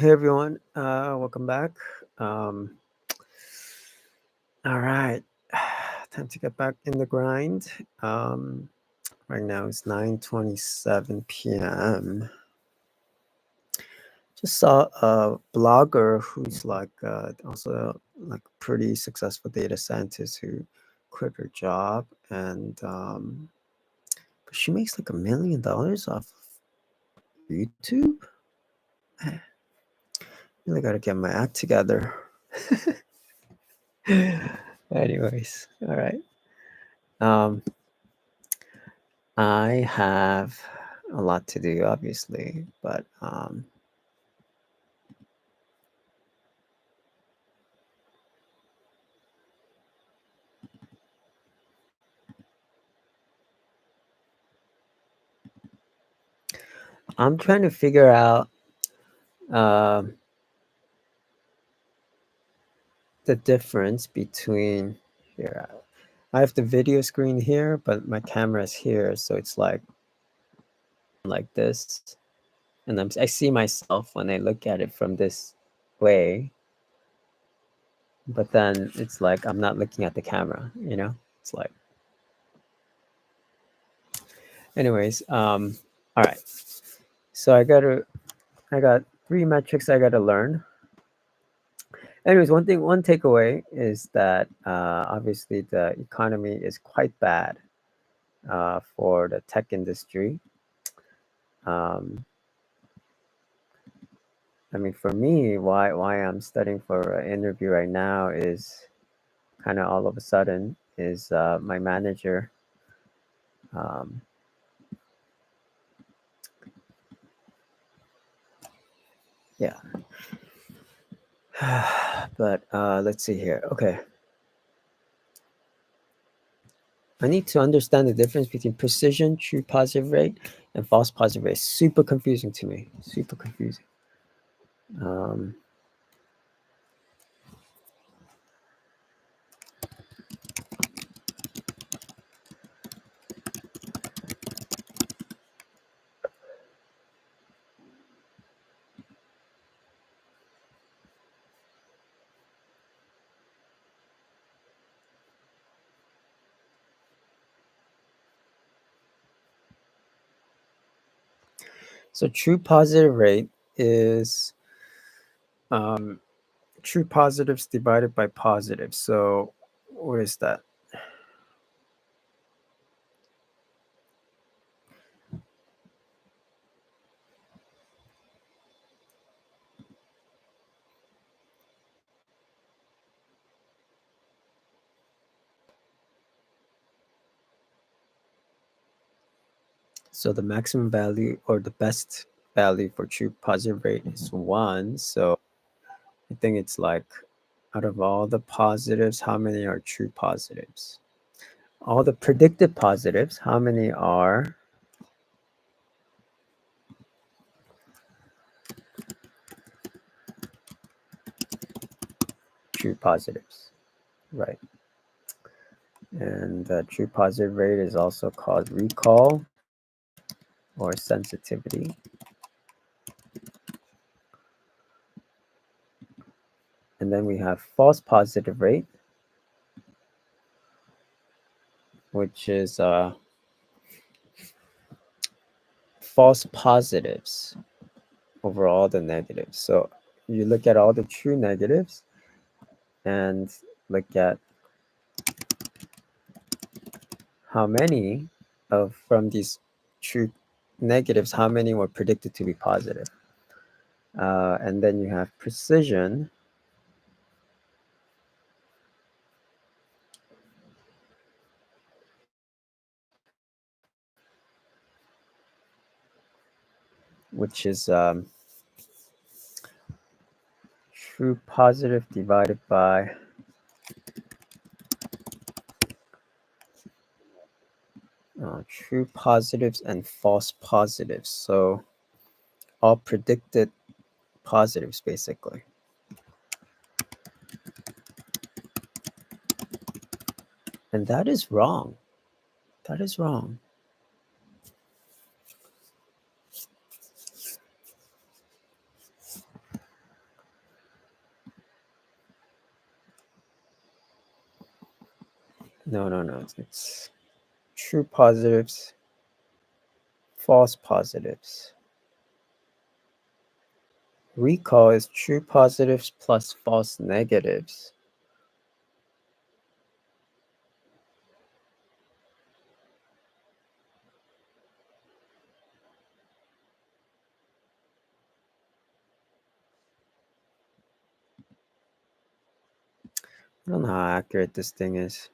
Hey everyone, welcome back. Um, all right, time to get back in the grind. Um, right now it's 9:27 p.m. Just saw a blogger who's also like a pretty successful data scientist who quit her job and but she makes like $1 million off of YouTube. I really gotta get my act together. Anyways, all right. Um, I have a lot to do, obviously, but I'm trying to figure out um the difference between here. I have the video screen here, but my camera is here, so it's like this, and I see myself when I look at it from this way, but then it's like I'm not looking at the camera, you know? It's like, anyways, all right. So I got three metrics I gotta learn. Anyways, one takeaway is that obviously the economy is quite bad for the tech industry. Um, I mean, for me, why I'm studying for an interview right now is kind of all of a sudden is my manager. Um, yeah, but let's see here. Okay, I need to understand the difference between precision, true positive rate, and false positive rate. Super confusing to me. Super confusing. Um, So true positive rate is um, true positives divided by positives. So what is that? So the maximum value or the best value for true positive rate is 1. So I think it's like out of all the positives, how many are true positives? All the predicted positives, how many are true positives? Right. And the true positive rate is also called recall or sensitivity. And then we have false positive rate, which is false positives over all the negatives. So you look at all the true negatives and look at how many of from these true negatives, how many were predicted to be positive. And then you have precision, which is true positive divided by true positives and false positives. So all predicted positives, basically. And that is wrong. That is wrong. No. It's true positives, false positives. Recall is true positives plus false negatives. I don't know how accurate this thing is.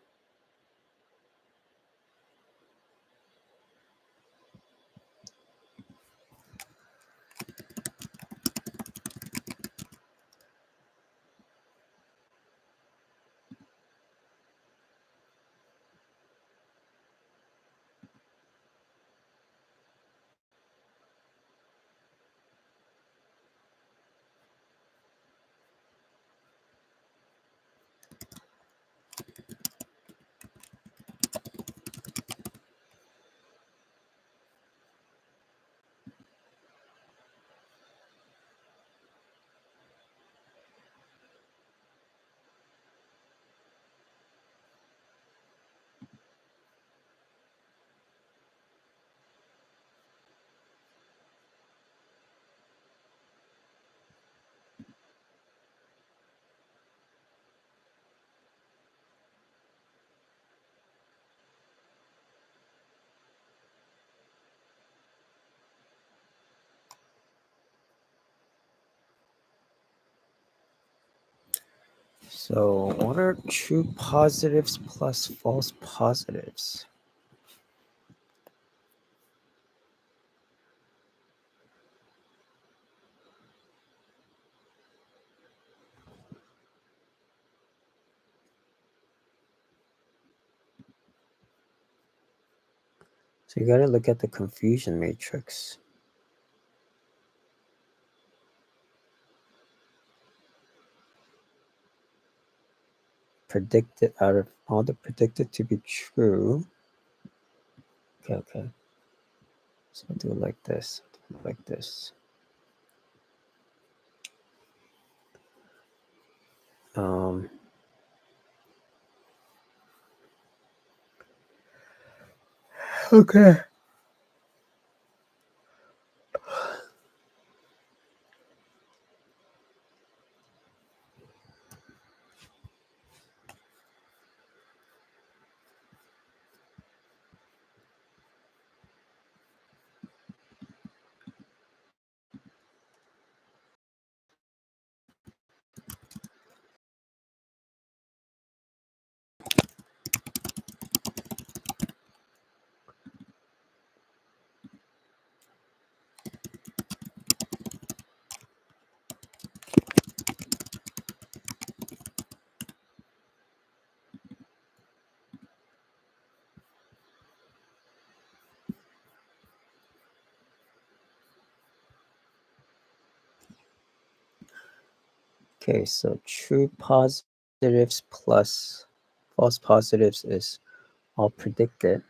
So what are true positives plus false positives? So you got to look at the confusion matrix. Predicted out of all the predicted to be true. Okay. So I'll do it like this. Like this. Okay. Okay, so true positives plus false positives is all predicted.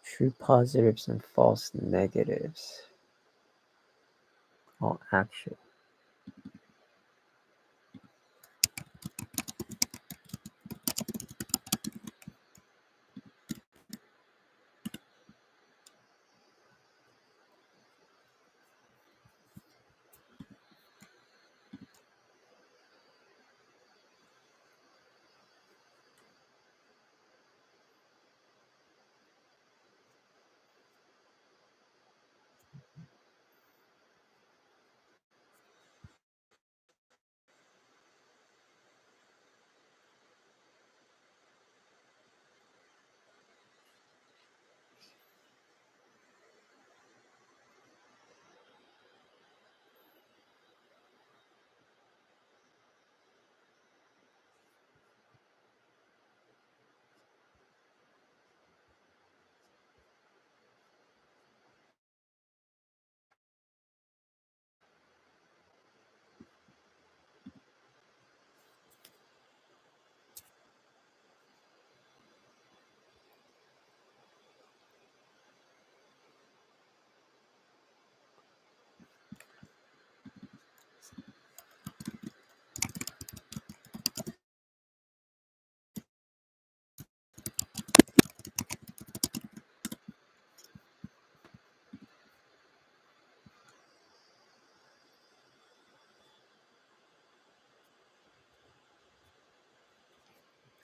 True positives and false negatives, all actual.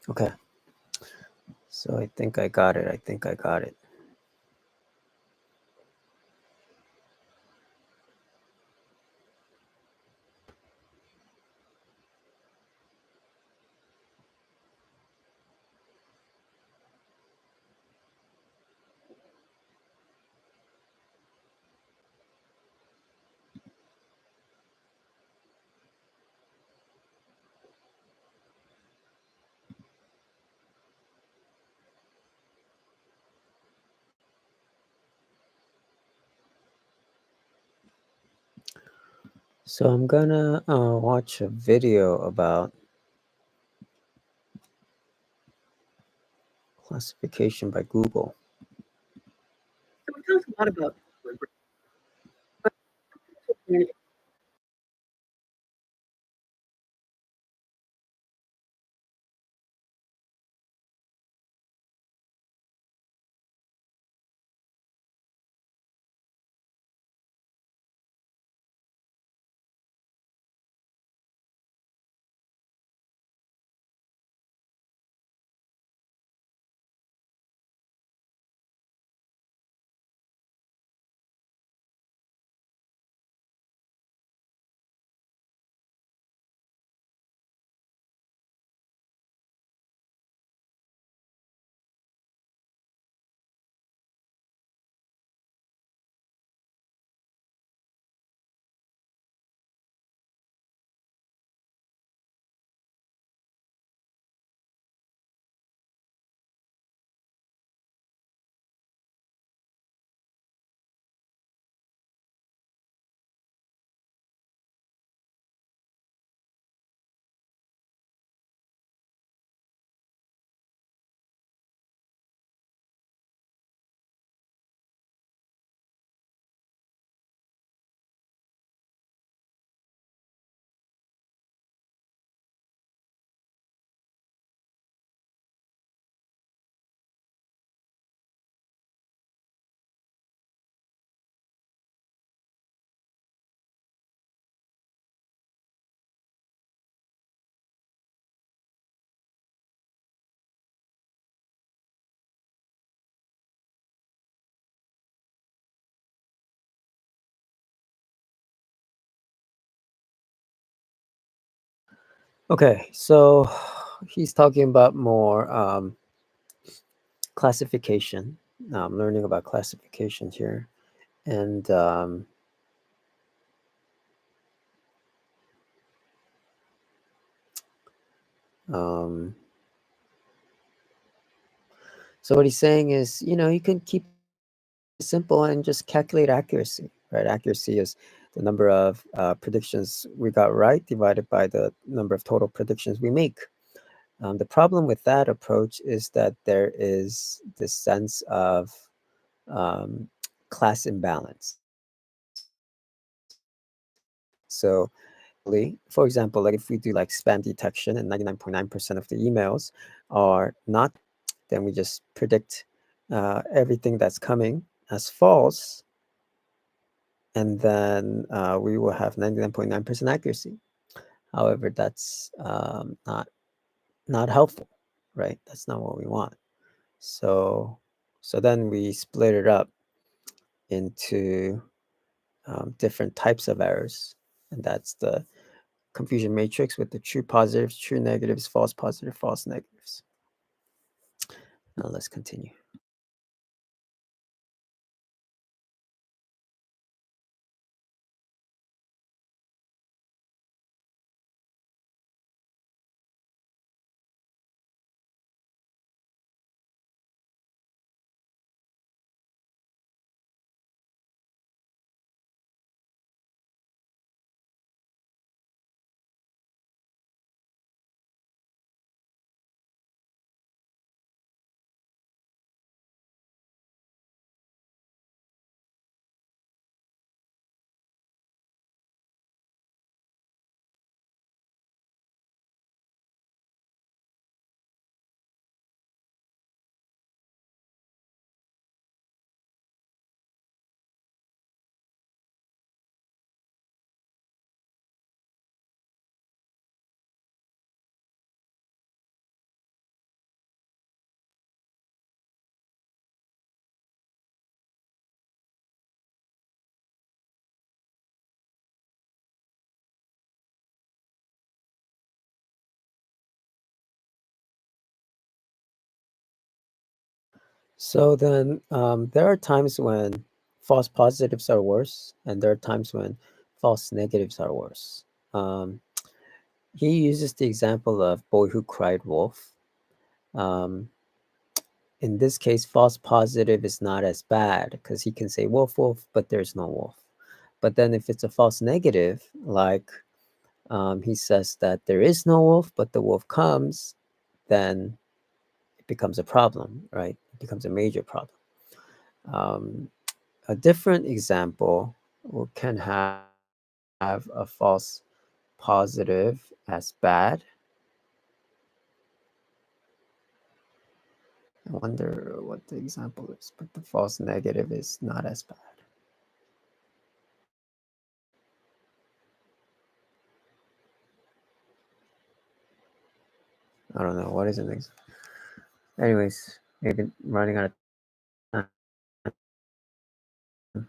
Okay. So I think I got it. I think I got it. So I'm gonna watch a video about classification by Google. So it tells a lot about Okay, so he's talking about more classification. I'm learning about classification here, and um, so what he's saying is, you can keep it simple and just calculate accuracy, right? Accuracy is the number of predictions we got right divided by the number of total predictions we make. The problem with that approach is that there is this sense of um, class imbalance. So, for example, like if we do like spam detection and 99.9% of the emails are not, then we just predict everything that's coming as false, and then we will have 99.9% accuracy. However, that's not helpful, right? That's not what we want. So, so then we split it up into different types of errors, and that's the confusion matrix with the true positives, true negatives, false positive, false negatives. Now let's continue. So then there are times when false positives are worse, and there are times when false negatives are worse. Um, he uses the example of Boy Who Cried Wolf. Um, in this case, false positive is not as bad because he can say wolf, wolf, but there's no wolf. But then if it's a false negative, like he says that there is no wolf, but the wolf comes, then it becomes a problem, right? It becomes a major problem. Um, a different example can have a false positive as bad. I wonder what the example is, but the false negative is not as bad. I don't know. What is an example? Anyways, maybe running out of time.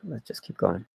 Let's just keep going.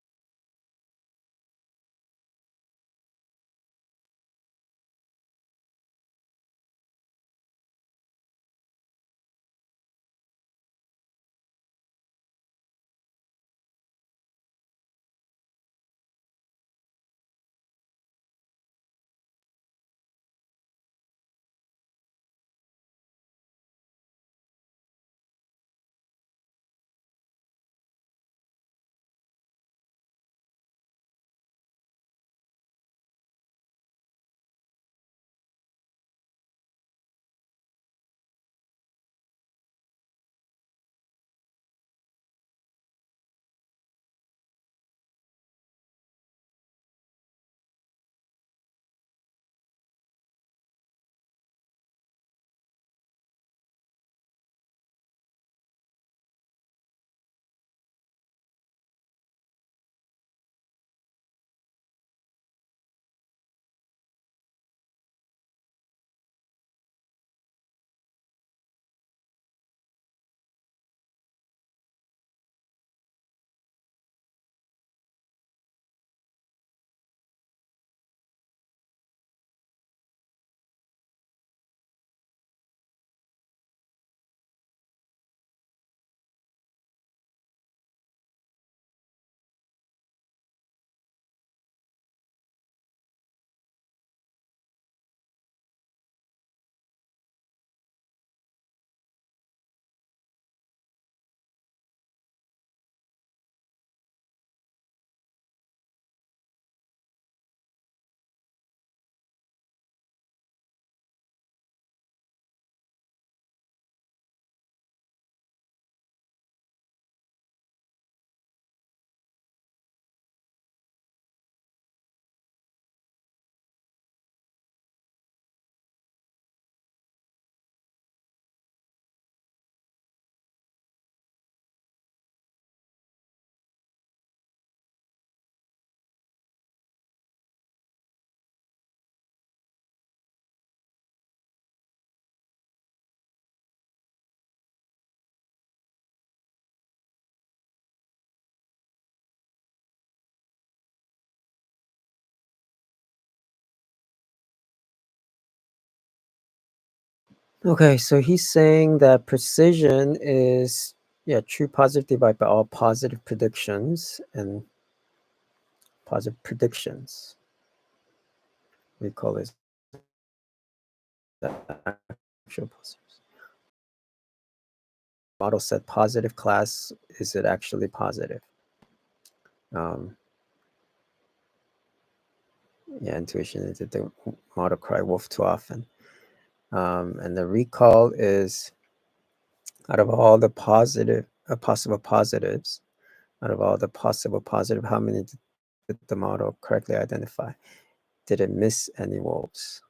Okay, so he's saying that precision is, yeah, true positive divided by all positive predictions and positive predictions. We call this the actual positives. Model said positive class, is it actually positive? Um, yeah, intuition is that the model cry wolf too often. And the recall is out of all the possible positives, out of all the possible positive, how many did the model correctly identify? Did it miss any wolves?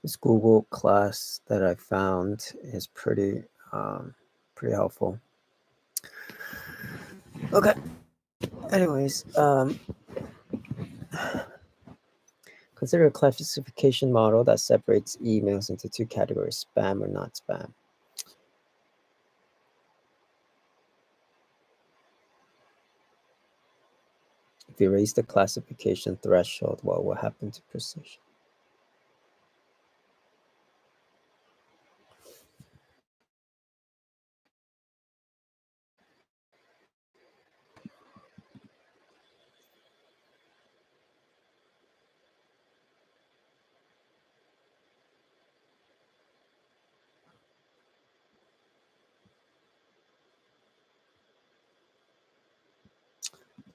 This Google class that I found is pretty helpful. Okay. Anyways, consider a classification model that separates emails into two categories: spam or not spam. If you raise the classification threshold, what will happen to precision?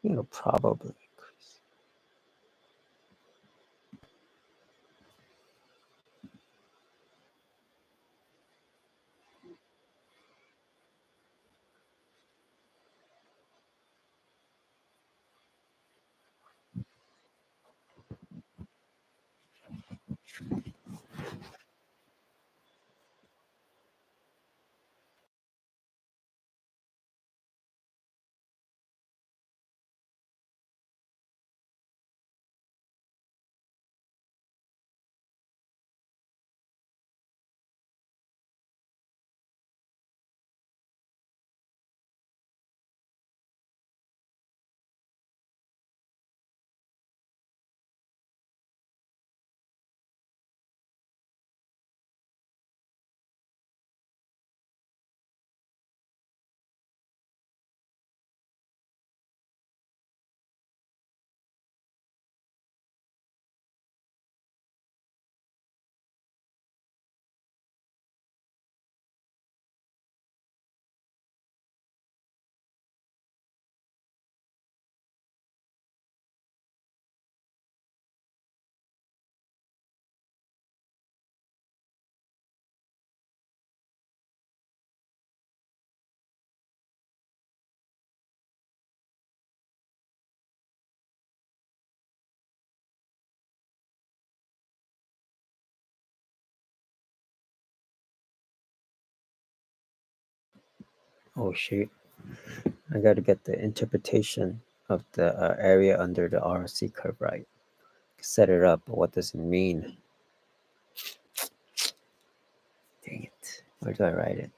It'll probably increase. Oh shoot. I got to get the interpretation of the area under the ROC curve right. Set it up, but what does it mean? Dang it. Where do I write it?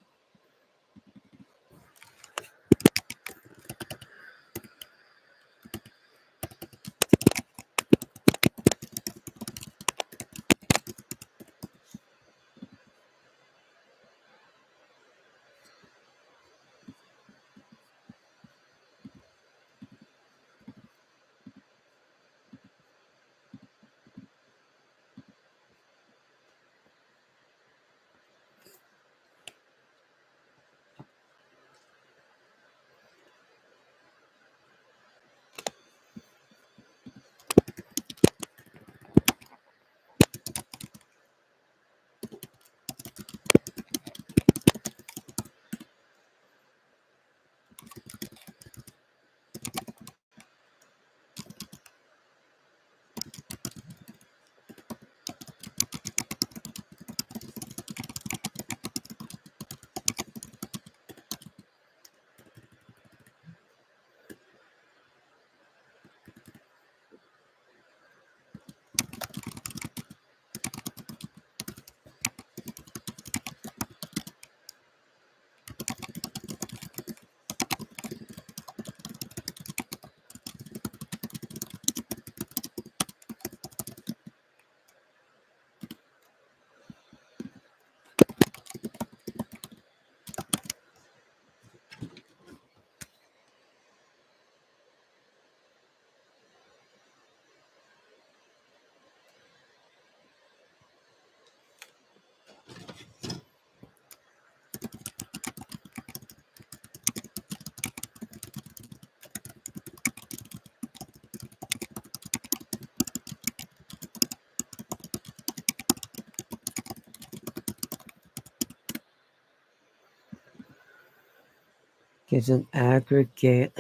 Gives an aggregate.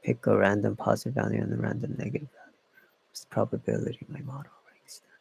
pick a random positive value and a random negative value. What's the probability my model ranks there?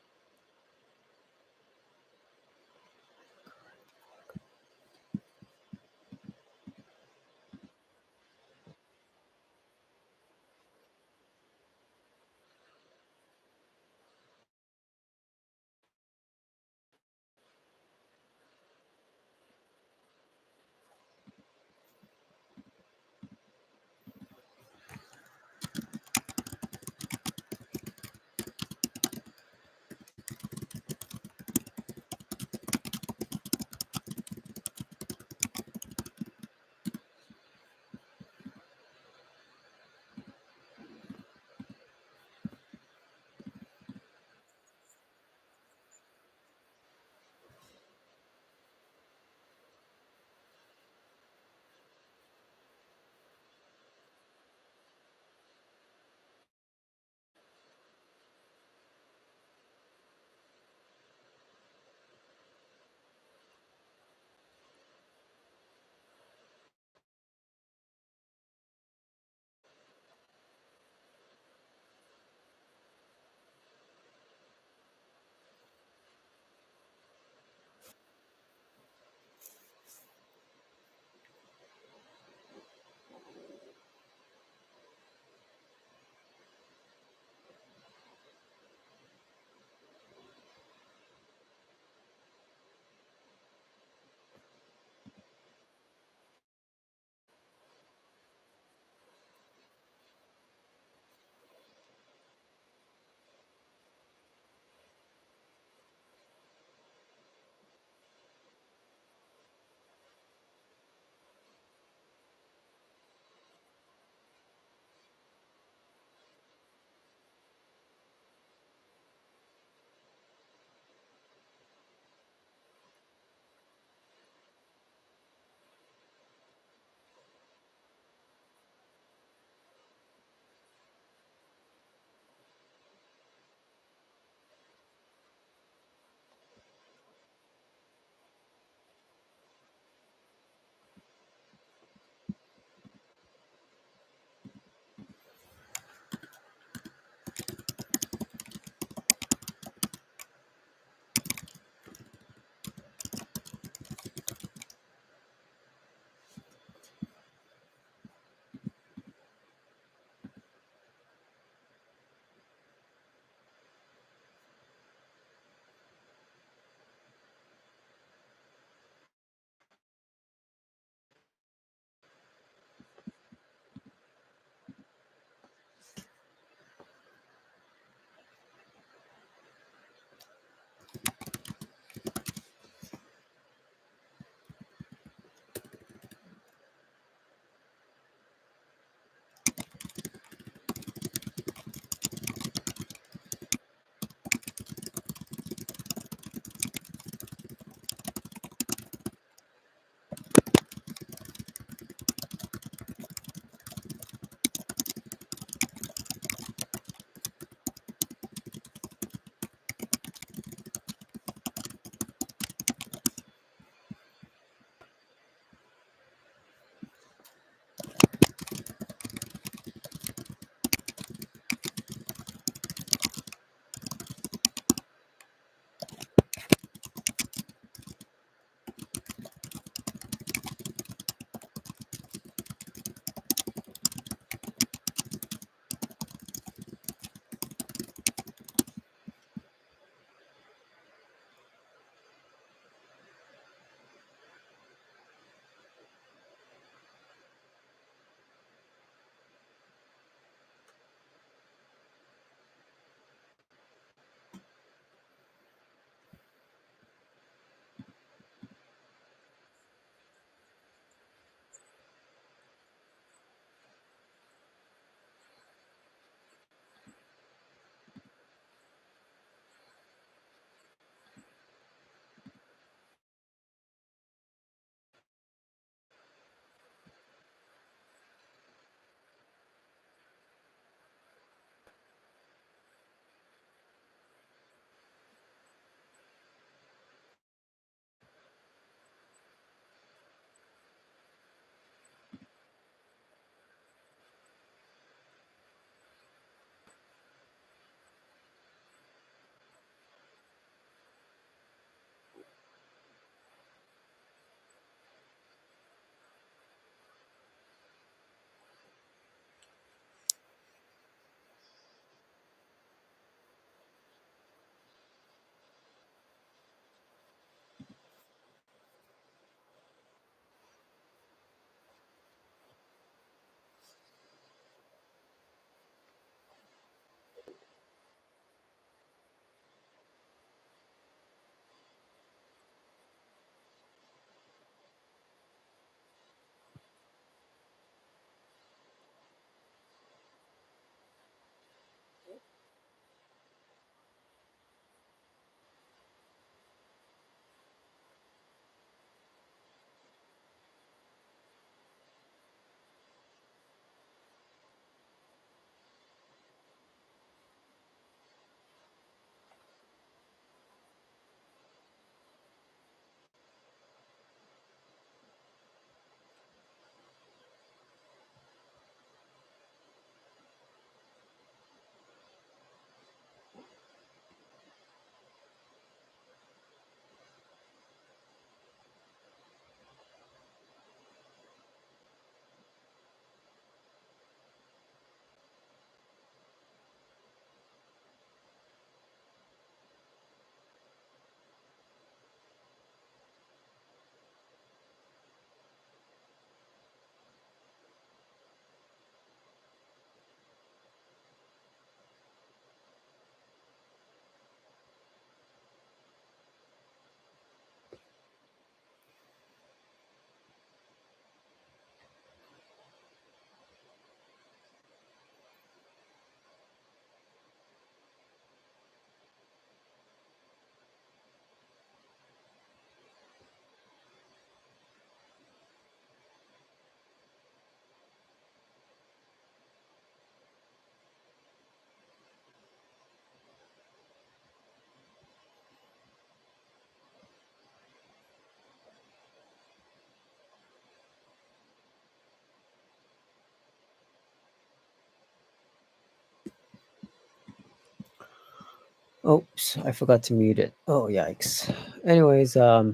Oops, I forgot to mute it. Oh, yikes. Anyways, wow,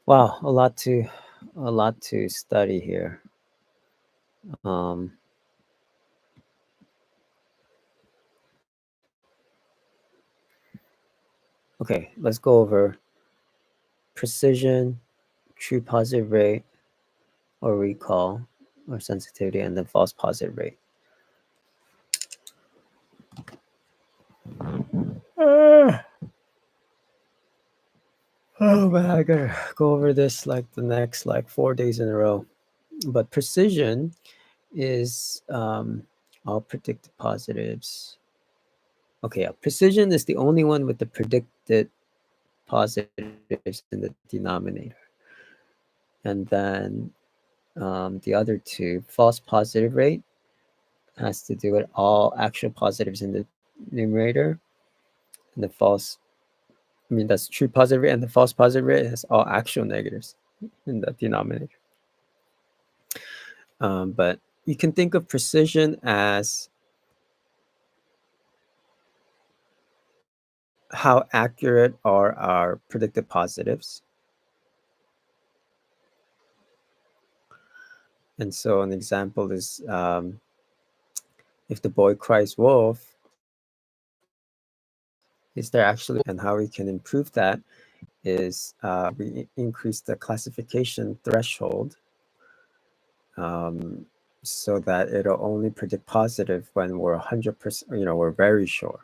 a lot to study here. Um, okay, let's go over precision, true positive rate, or recall, or sensitivity, and then false positive rate. Oh man, I gotta go over this like the next like 4 days in a row. But precision is all predicted positives. Okay, yeah, precision is the only one with the predicted positives in the denominator. And then the other two, false positive rate, has to do with all actual positives in the numerator. And the false, I mean, that's true positive rate, and the false positive rate has all actual negatives in the denominator. But you can think of precision as how accurate are our predicted positives. And so an example is if the boy cries wolf, is there actually, and how we can improve that is we increase the classification threshold so that it'll only predict positive when we're 100%, we're very sure,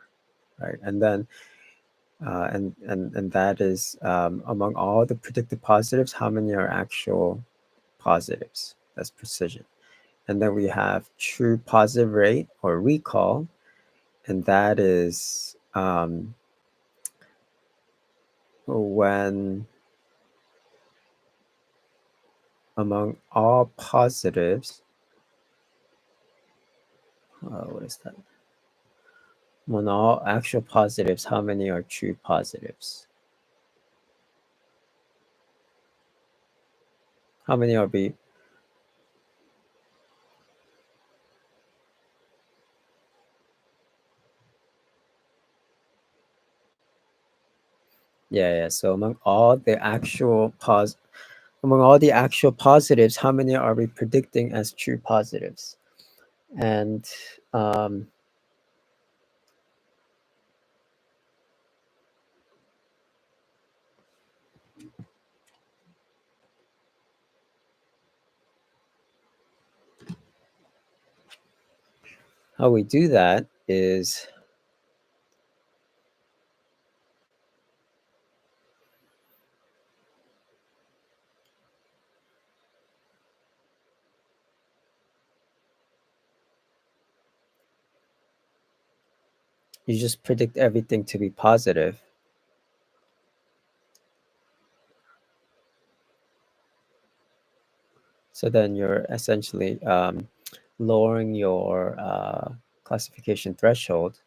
right? And then and that is among all the predicted positives, how many are actual positives? That's precision. And then we have true positive rate or recall, and that is when among all positives, what is that? When all actual positives, how many are true positives? How many are be? Yeah. So among all the actual positives, how many are we predicting as true positives? And how we do that is you just predict everything to be positive. So then you're essentially lowering your classification threshold.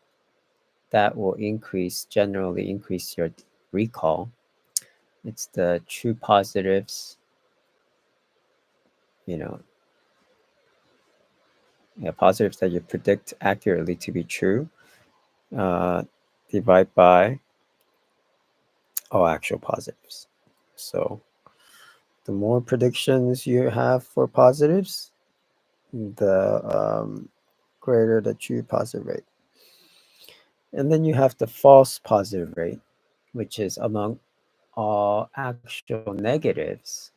That will generally increase your recall. It's the true positives, positives that you predict accurately to be true, divide by all actual positives. So the more predictions you have for positives, the greater the true positive rate. And then you have the false positive rate, which is among all actual negatives.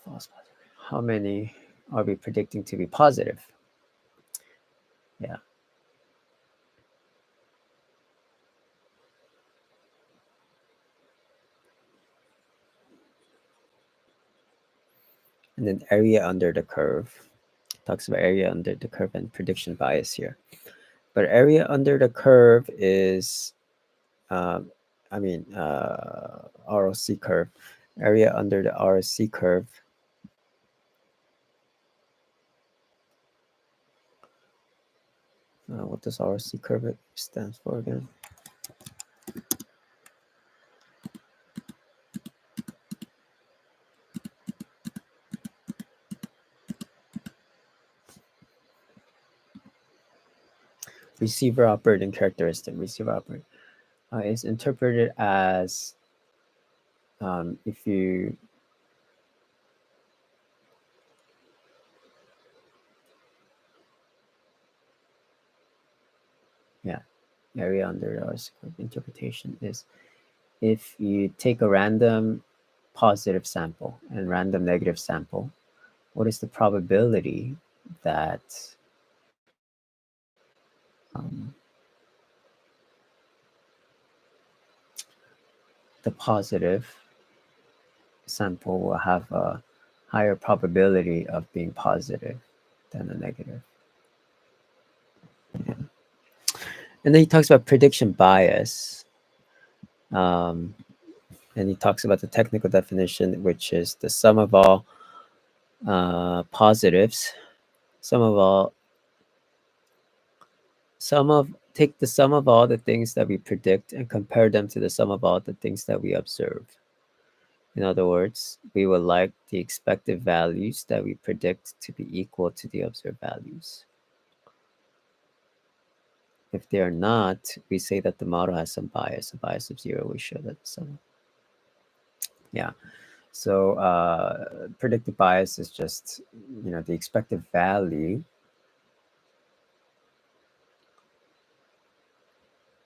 False positive. How many are we predicting to be positive? Yeah. And then area under the curve. Talks about area under the curve and prediction bias here. But area under the curve is, ROC curve. Area under the ROC curve. What does ROC curve stand for again? receiver operating characteristic. Receiver operating is interpreted as if you area under our interpretation is if you take a random positive sample and random negative sample, what is the probability that the positive sample will have a higher probability of being positive than the negative? Yeah. And then he talks about prediction bias. And he talks about the technical definition, which is the sum of all positives, take the sum of all the things that we predict and compare them to the sum of all the things that we observe. In other words, we would like the expected values that we predict to be equal to the observed values. If they are not, we say that the model has some bias. A bias of 0, we show that some. Yeah. So predictive bias is just, the expected value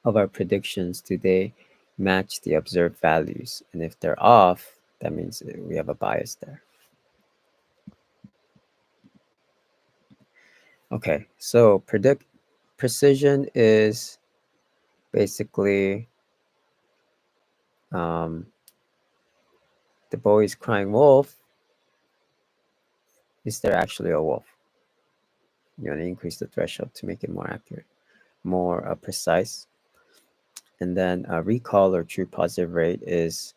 of our predictions. Do they match the observed values? And if they're off, that means we have a bias there. Okay, so precision is basically the boy is crying wolf. Is there actually a wolf? You want to increase the threshold to make it more accurate, more precise. And then recall or true positive rate is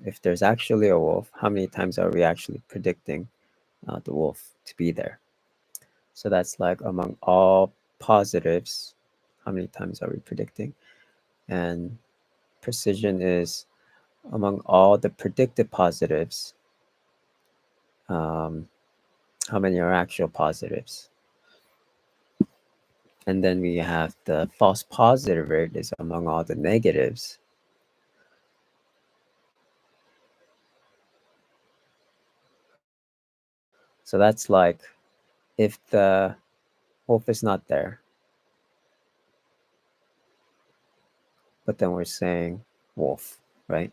if there's actually a wolf, how many times are we actually predicting the wolf to be there? So that's like among all positives, how many times are we predicting? And precision is among all the predicted positives, how many are actual positives? And then we have the false positive rate is among all the negatives. So that's like if the wolf is not there, but then we're saying wolf, right?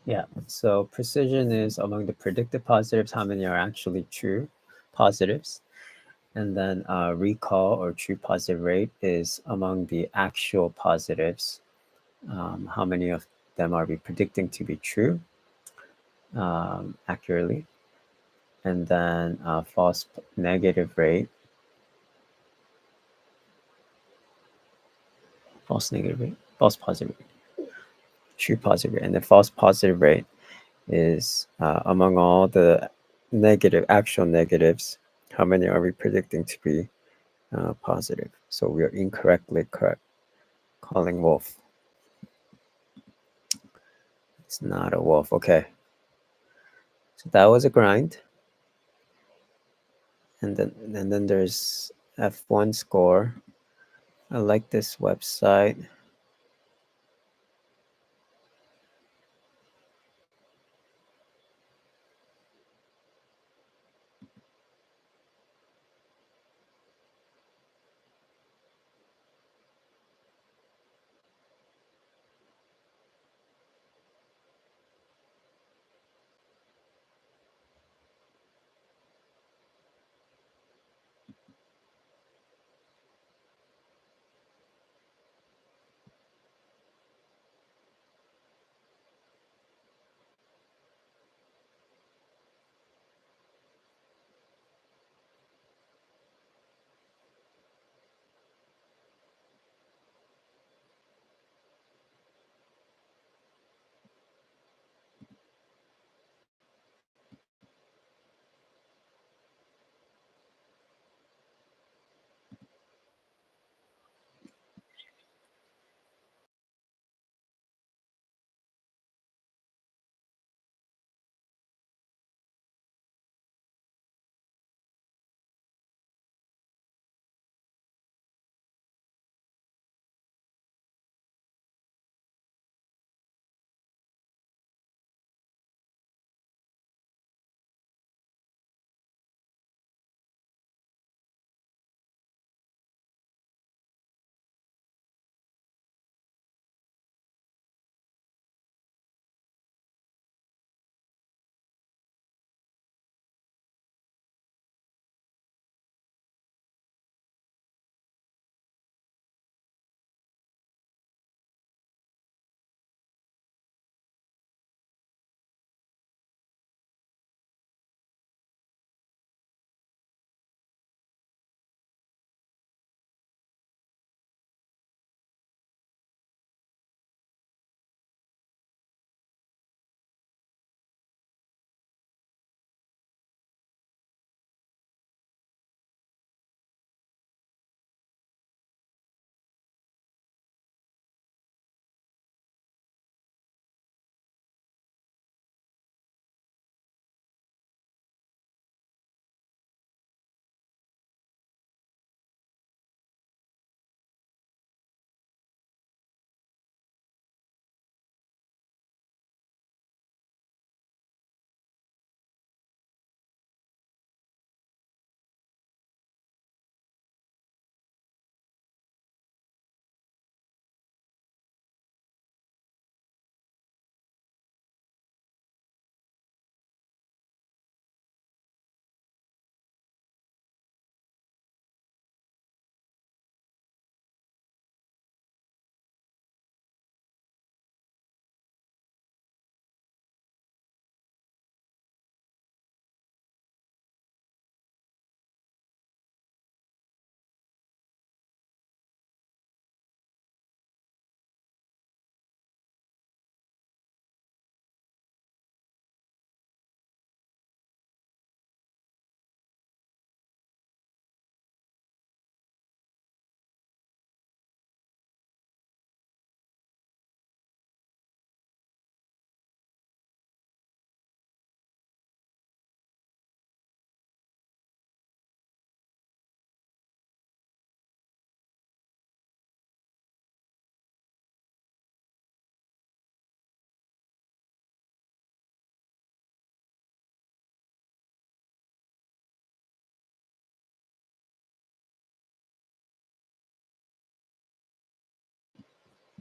Yeah, so precision is among the predicted positives, how many are actually true positives. And then recall or true positive rate is among the actual positives, how many of them are we predicting to be true accurately. And then false negative rate, false negative rate, false positive rate, true positive rate. And the false positive rate is among all the actual negatives, how many are we predicting to be positive? So we are incorrectly calling wolf. It's not a wolf. Okay. So that was a grind. And then there's F1 score. I like this website.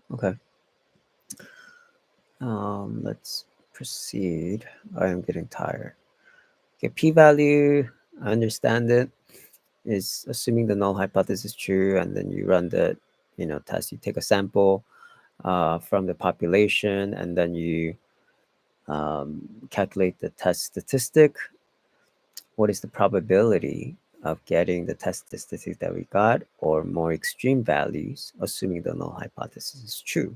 Okay. Let's proceed. I am getting tired. Okay, p-value, I understand it, is assuming the null hypothesis is true, and then you run the test. You take a sample from the population, and then you calculate the test statistic. What is the probability of getting the test statistics that we got, or more extreme values, assuming the null hypothesis is true?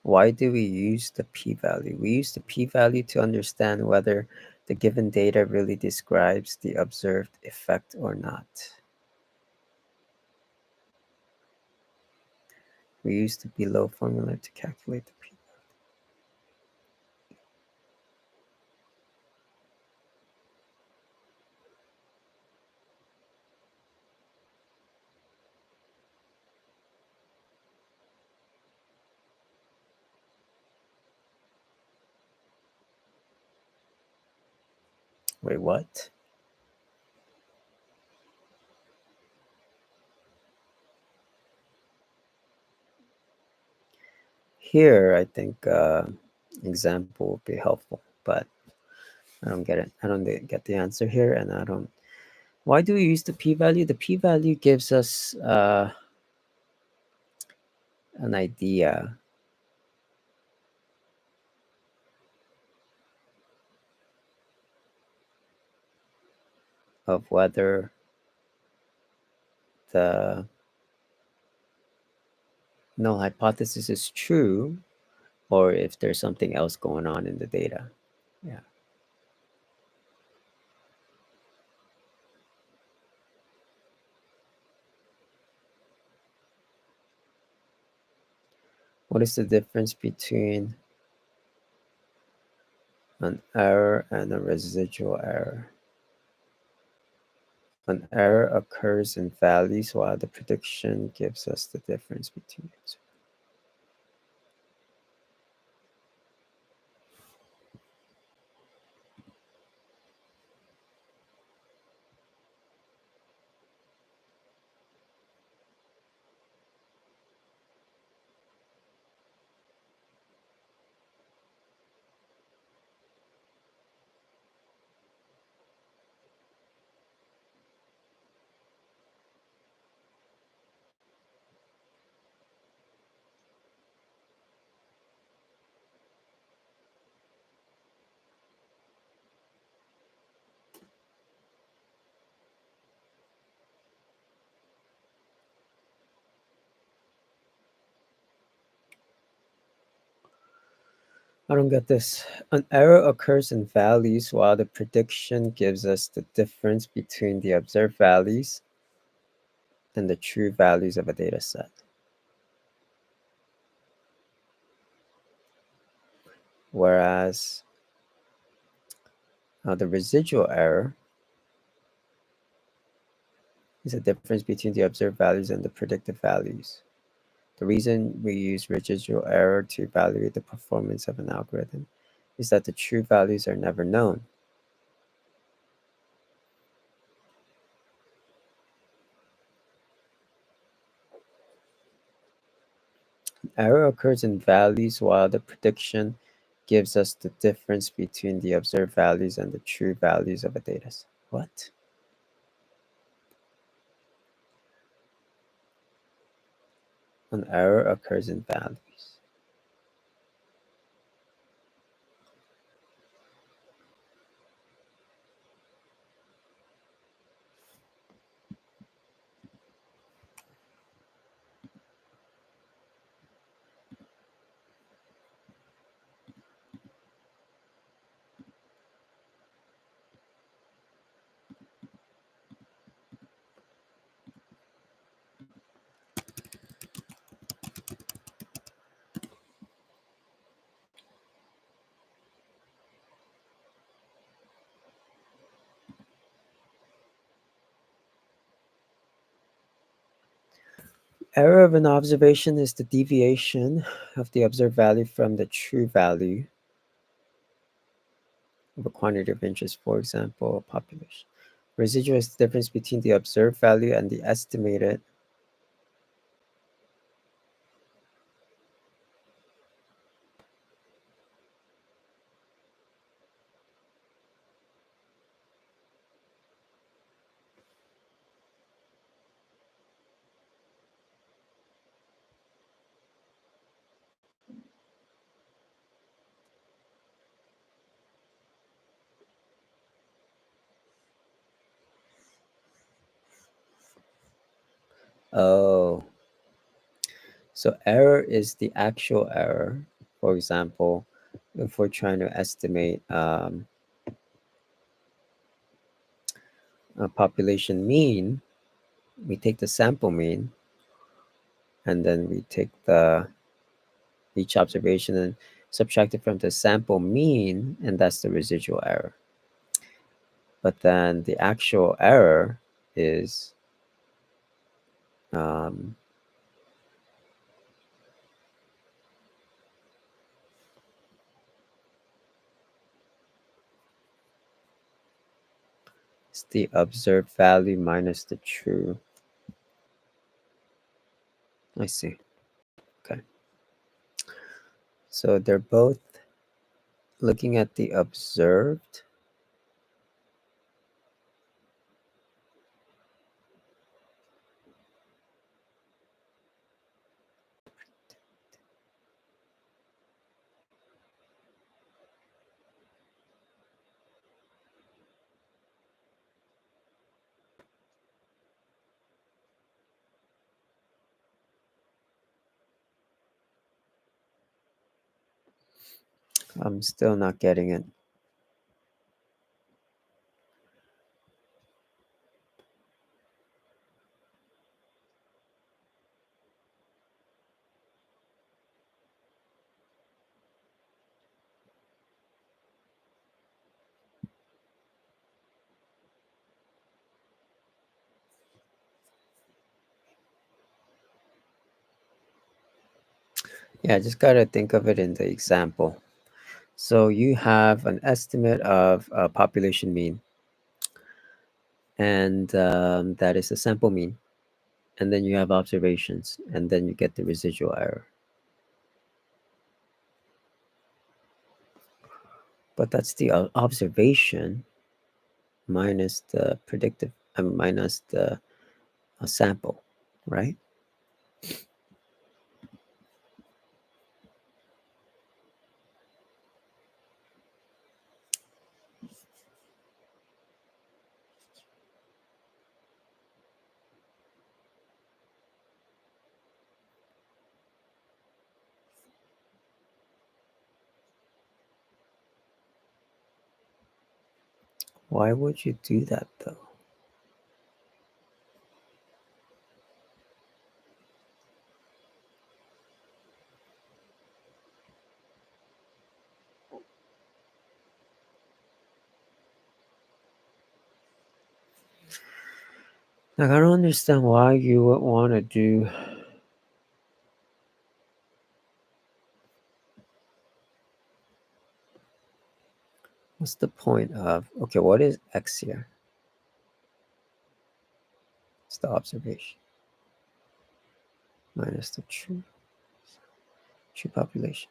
Why do we use the p-value? We use the p-value to understand whether the given data really describes the observed effect or not. We use the below formula to calculate the p. Wait, what? Here, I think example would be helpful, but I don't get it. I don't get the answer here, and I don't. Why do we use the p-value? The p-value gives us an idea of whether the null hypothesis is true or if there's something else going on in the data. Yeah. What is the difference between an error and a residual error? An error occurs in values while the prediction gives us the difference between it. I don't get this. An error occurs in values while the prediction gives us the difference between the observed values and the true values of a data set. Whereas the residual error is the difference between the observed values and the predicted values. The reason we use residual error to evaluate the performance of an algorithm is that the true values are never known. Error occurs in values while the prediction gives us the difference between the observed values and the true values of a data set. What? An error occurs in values. Error of an observation is the deviation of the observed value from the true value of a quantity of interest, for example, a population. Residual is the difference between the observed value and the estimated Oh, so error is the actual error. For example, if we're trying to estimate a population mean, we take the sample mean and then we take each observation and subtract it from the sample mean, and that's the residual error. But then the actual error is it's the observed value minus the true. I see. Okay. So they're both looking at the observed. I'm still not getting it. Yeah, I just got to think of it in the example. So you have an estimate of population mean, and that is the sample mean. And then you have observations, and then you get the residual error. But that's the observation minus the predictive, minus the sample, right? Why would you do that though? Like, I don't understand why you would want to do. What's the point of, okay, what is X here? It's the observation minus the true population.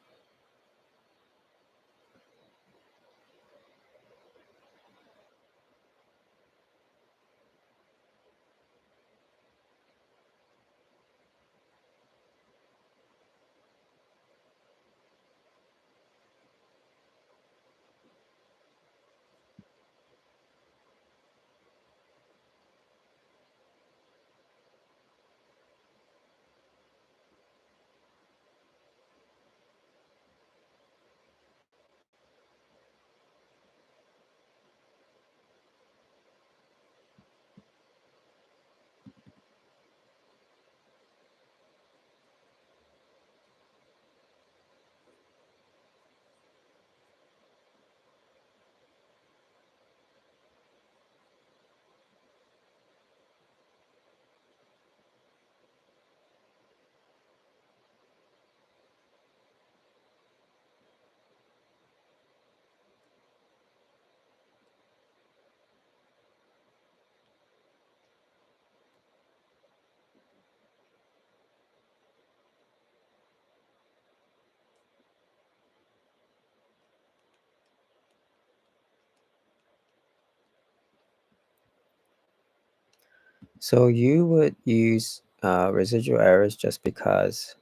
So you would use residual errors just because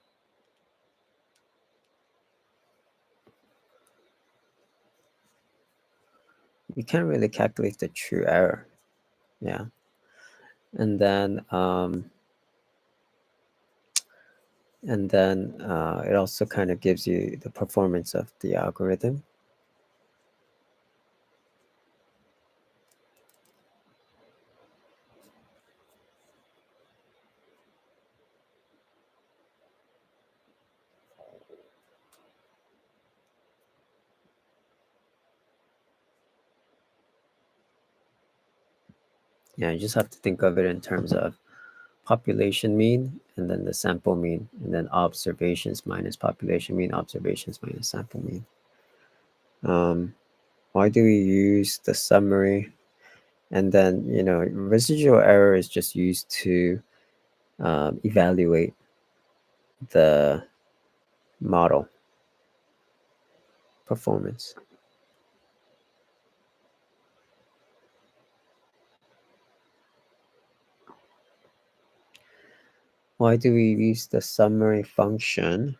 you can't really calculate the true error. Yeah. And then it also kind of gives you the performance of the algorithm. Yeah, you just have to think of it in terms of population mean and then the sample mean, and then observations minus population mean, observations minus sample mean. Why do we use the summary? And then, residual error is just used to evaluate the model performance. Why do we use the summary function?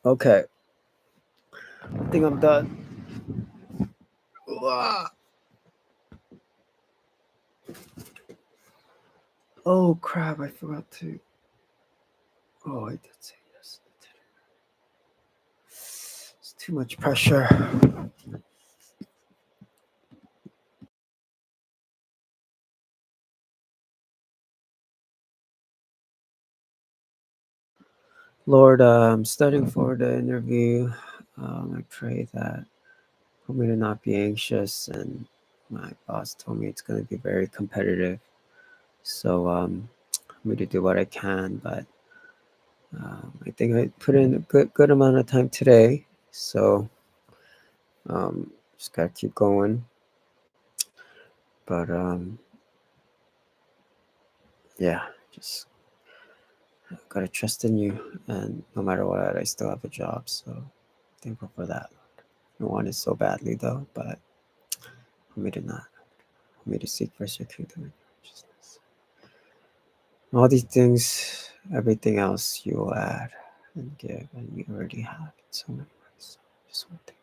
Okay, I think I'm done. Oh crap, I forgot to. Oh, I did say yes. It's too much pressure. Lord, I'm studying for the interview. I pray that for me to not be anxious, and my boss told me it's going to be very competitive. So for me to do what I can, but I think I put in a good amount of time today. So just gotta keep going. But yeah, just gotta trust in you, and no matter what, I still have a job. So thankful for that. I want it so badly though, but for me to not, for me to seek first your kingdom and righteousness. All these things, everything else you will add and give, and you already have in so many ways. So just want to thank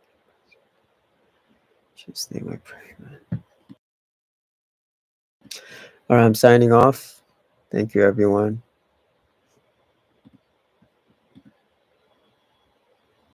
you. In Jesus' name I pray, man. All right, I'm signing off. Thank you, everyone.